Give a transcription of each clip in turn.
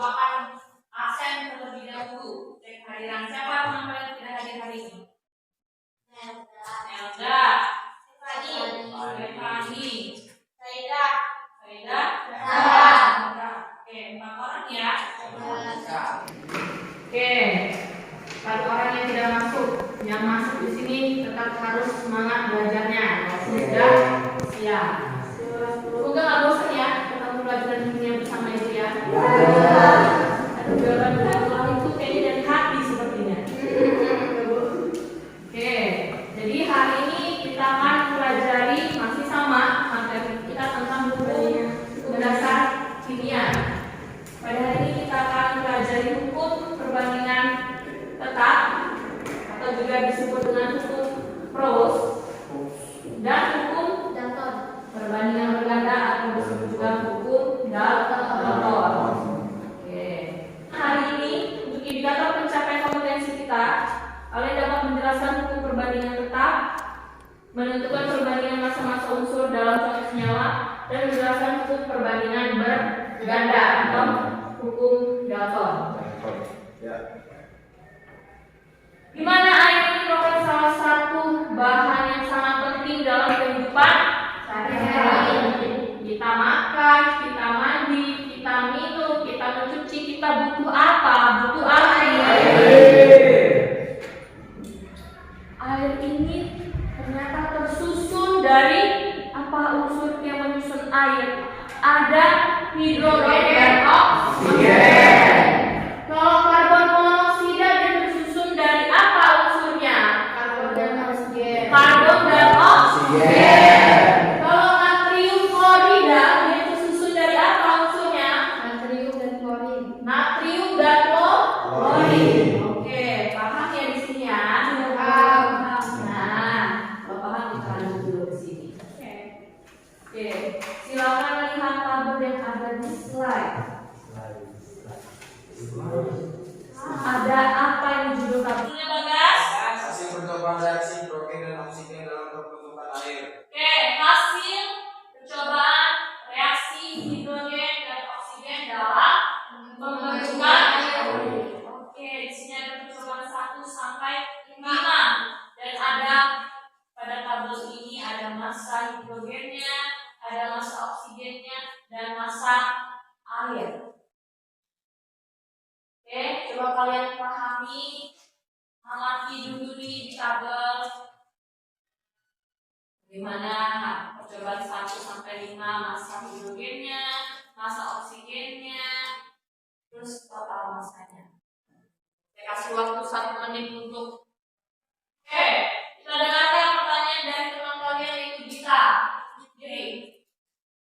Ibu akan absen terlebih dahulu. Cek kehadiran siapa teman-teman yang tidak hadir hari ini? Nelda, Stefani, Saida, Oke, 4 orang ya. Oke, 4 orang yang tidak masuk. Yang masuk di sini tetap harus semangat belajarnya. Sudah siap. Semoga nggak bosan ya ketemu pelajaran dunia bersama itu ya. Aduh, jawaban itu kayaknya dari hati sepertinya. Oke, jadi hari ini kita akan pelajari masih sama materi kita tentang hukum dasar kimia. Pada hari ini kita akan pelajari hukum perbandingan tetap atau juga disebut dengan hukum Proust dan hukum Dalton. Perbandingan berganda atau disebut juga hukum Dalton. Oke. Hari ini untuk indikator pencapaian kompetensi kita, kalian dapat menjelaskan hukum perbandingan tetap, menentukan perbandingan massa-massa unsur dalam suatu senyawa, dan menjelaskan hukum perbandingan berganda atau hukum Dalton. Di mana air ini merupakan salah satu bahan yang sangat penting dalam kehidupan sehari-hari. Kita makan, kita mandi, kita minum, kita mencuci, kita butuh apa? Butuh air. Air ini ternyata tersusun dari apa unsur yang menyusun air? Ada hidrogen dan oksigen. Kalau karbon monoksida dia tersusun dari apa unsurnya? Karbon dan oksigen. Kalau natrium klorida dia tersusun dari apa unsurnya? Natrium dan klorin. Oke, paham ya di sini ya? Paham. Nah, kalau paham kita lanjut dulu ke sini. Oke, silakan lihat tabel yang ada di slide. Ada apa yang judul tabelnya, Bagas? Hasil percobaan reaksi hidrogen dan oksigen dalam pembentukan air. Oke, hasil percobaan reaksi hidrogen dan oksigen dalam pembentukan air. Oke, di sini ada percobaan 1 sampai 5 dan ada pada tabel ini ada massa hidrogennya, ada massa oksigennya dan massa air. Oke, coba kalian pahami, amati dulu di tabel bagaimana percobaan 1 sampai 5 massa hidrogennya, massa oksigennya, terus total massanya. Saya kasih waktu 1 menit untuk. Oke, kita dengarkan pertanyaan dari teman kalian yaitu Gita. Jadi,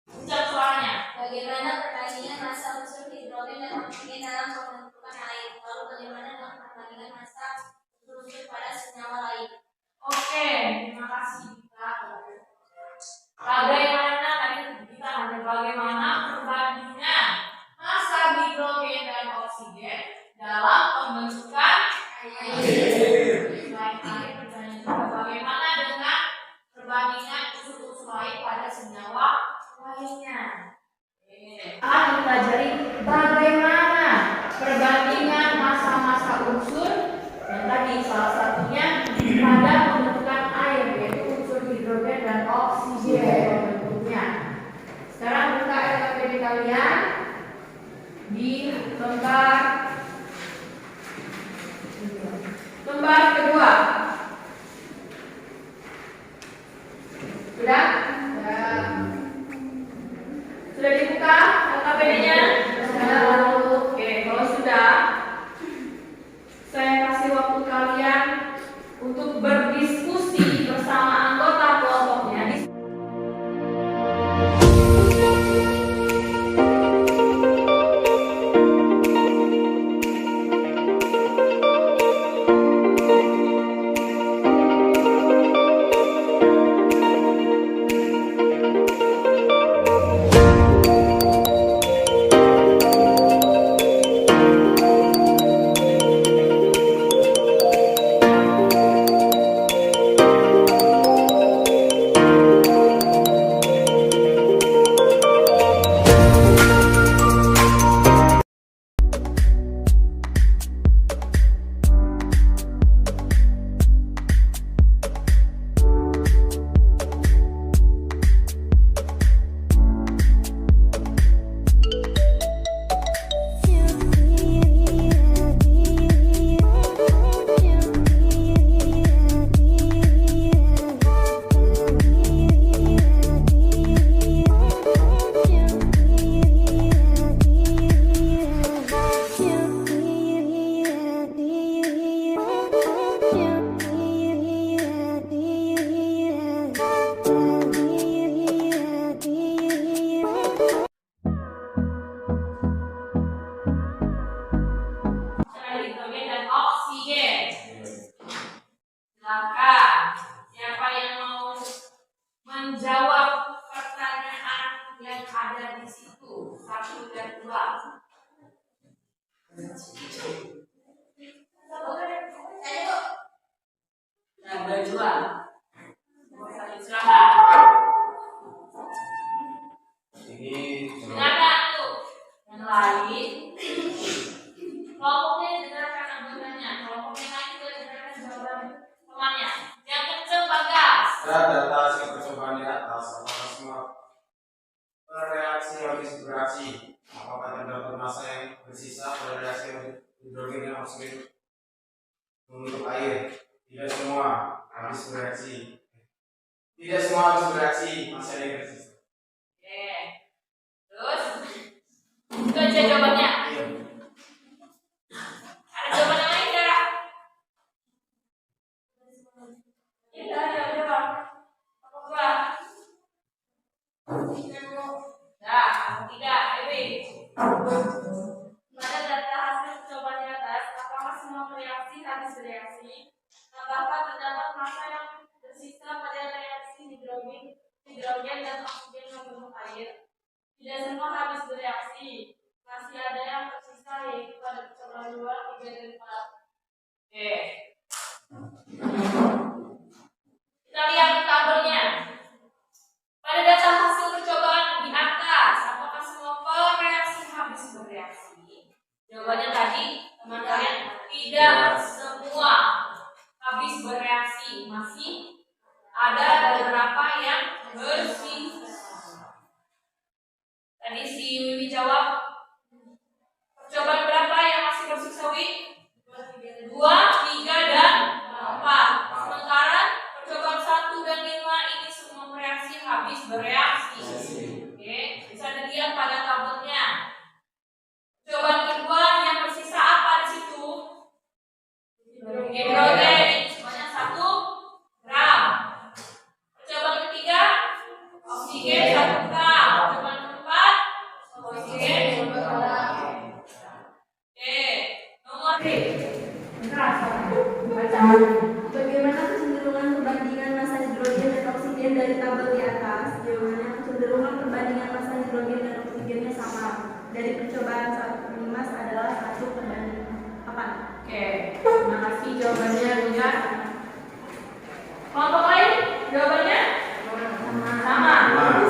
ucap suaranya. Bagaimana perbandingan massa unsur hidrogen dan oksigen dalam pembentukan air? Lalu bagaimana dengan perbandingan massa unsur pada senyawa lain? Oke, terima kasih Gita. Bagaimana tadi kita ada bagaimana perbandingan massa hidrogen dan oksigen dalam pembentukan air. Selain air, pertanyaan juga bagaimana dengan perbandingan unsur-unsur lain pada senyawa lainnya. Akan dipelajari bagaimana perbandingan massa-massa unsur yang tadi salah satunya pada pembentukan air yaitu unsur hidrogen dan oksigen bentuknya. Sekarang buka LKPD kalian di lembar kedua. Sudah? Sudah dibuka LKPD-nya? Oke, kalau sudah, saya kasih waktu kalian untuk berdiskusi bersama anggota kelompoknya. Nah, berdua. Silakan. Ini Dengarkan tuh. Yang lain. Kelompoknya dengarkan anggotanya. Kelompok yang lain juga dengarkan jawaban temannya. Yang kenceng Bagas. data hasil percobaan di atas, apakah semua reaksi habis beraksi? Apakah terdapat massa yang bersisa pada reaksi hidrogen dan oksigen membentuk air? Tidak semua habis bereaksi. Tidak semua habis bereaksi, masih ada yang bersisa. Oke. Terus itu aja jawabannya. Iya. Ada jawaban yang lain enggak? Tidak ada jawab. Apa gua? Nah, tidak, Dewi. Pada data hasil percobaan di atas, apakah semua reaksi habis bereaksi? Apakah terdapat massa yang bersisa pada reaksi hidrogen dan oksigen membentuk air? Tidak semua habis bereaksi. Masih ada yang tersisa yaitu pada percobaan 2, 3, dan 4. Oke. Kita lihat tabelnya. Pada data hasil percobaan di atas, apakah semua pereaksi habis bereaksi? Jawabannya tadi, teman kalian, tidak semua habis bereaksi. Masih ada beberapa yang bersisa. Tadi si Wiwi jawab, percobaan berapa yang masih bersisa, Wi? 2, 3, dan 4. Sementara percobaan 1 dan 5 ini semua reaksi habis bereaksi. Oke, bisa dilihat pada tabelnya. Percobaan kedua yang bersisa apa di situ? Hidrogen, sebanyak 1 gram. Percobaan ketiga, oksigen 1 gram. Percobaan keempat, oksigen 1 gram. Oke, nomor 3. Bagaimana kecenderungan perbandingan massa hidrogen dan oksigen dari tabel di atas? Jawabannya kecenderungan perbandingan massa hidrogen dan oksigennya sama. Dari percobaan 1 adalah 1/4. Oke, terima kasih jawabannya Bunda. Kelompok lain jawabannya sama.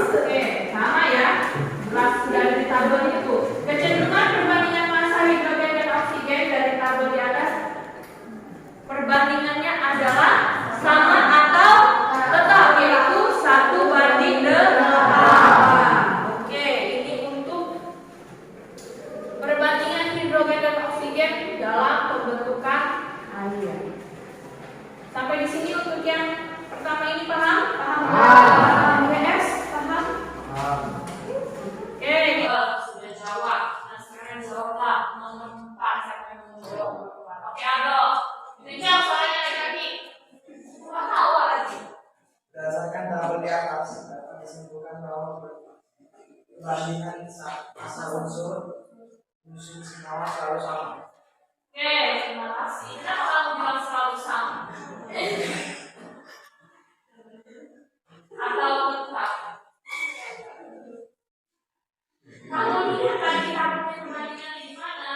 Oke, sama ya. Jelas sudah ada di tabel itu. Kecenderungan perbandingan massa hidrogen dan oksigen dari tabel di atas, perbandingannya adalah sama atau tetap, yaitu 1/8. Oke, ini untuk perbandingan hidrogen dan oksigen dalam pembentukan air. Sampai di sini untuk yang pertama ini paham? Paham? PS? Paham? Oke, sudah jawab. Nah, sekarang jawablah nomor 4. Siapa yang mau jawab nomor 4? Oke, Ado. Dijawab soalnya lagi. Nggak tahu lagi. Berdasarkan tabel di atas dapat disimpulkan bahwa perbandingan massa unsur senyawa selalu sama. Oke, terima kasih. Kenapa kamu bilang selalu sama? Atau tetap? Kamu lihat tadi tabelnya perbandingannya di mana?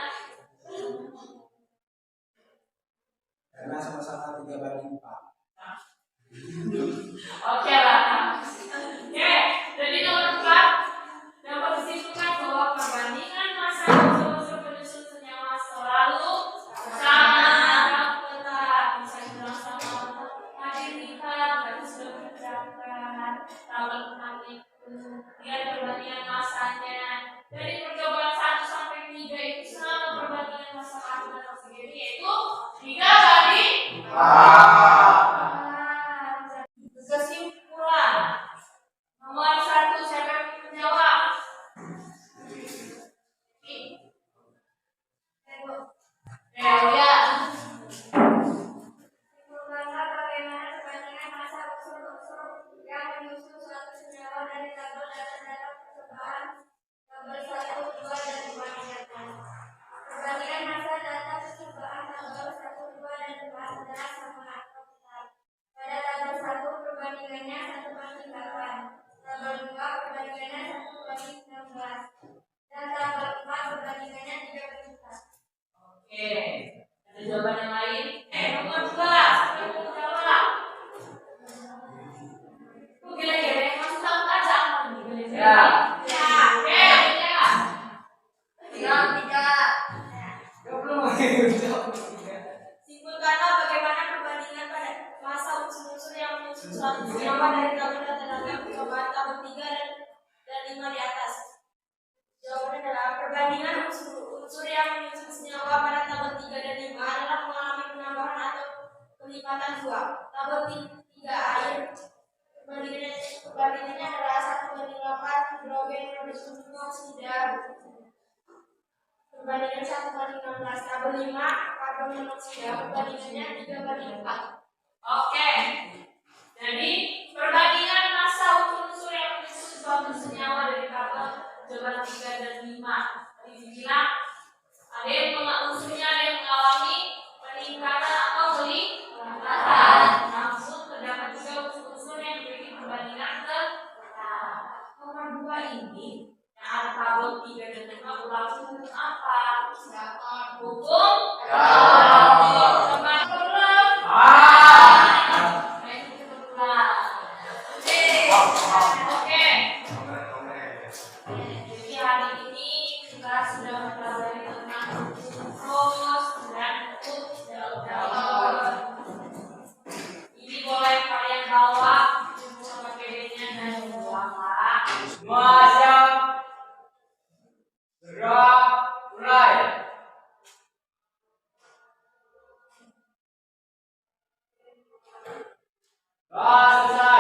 Karena sama-sama 3/4. Oke lah. Oke, jadi nomor 4 dapat disimpulkan bahwa perbandingan massa unsur-unsur penyusun senyawa selalu sama atau tetap. Bisa dibilang sama atau tadi lihat tadi sudah dikerjakan tabel tentang itu. Lihat perbandingan massanya. Dari percobaan 1 sampai 3 itu sama perbandingan massa karbon dan oksigen, yaitu 3/4. Kesimpulan Simpulkanlah bagaimana perbandingan pada masa unsur-unsur yang menyusun suatu senyawa dari tabel data percobaan tabel 3 dan 5 di atas. Jawabannya adalah perbandingan unsur yang menyusun senyawa pada tabel 3 dan 5 adalah mengalami penambahan atau peningkatan 2. Tabel 3 air perbandingannya adalah 1:8 hidrogen bersumber oksida. Perbandingan 1:16. Tabel 5 karbon monoksida perbandingannya 3:4. Oke. Jadi perbandingan massa unsur yang menyusun suatu senyawa dari tabel percobaan 3 dan 5. Tadi dibilang ada yang unsurnya ada yang mengalami peningkatan atau peningkatan. Namun terdapat juga unsur yang memiliki perbandingan ke nomor 2 ini yang ada tabel 3 dan 5 berlaku hukum apa? Hukum Jadi hari ini kita sudah mempelajari tentang glucose dan ini boleh kalian bawa sama PD-nya dan bawa. Masa segera mulai. Bahasa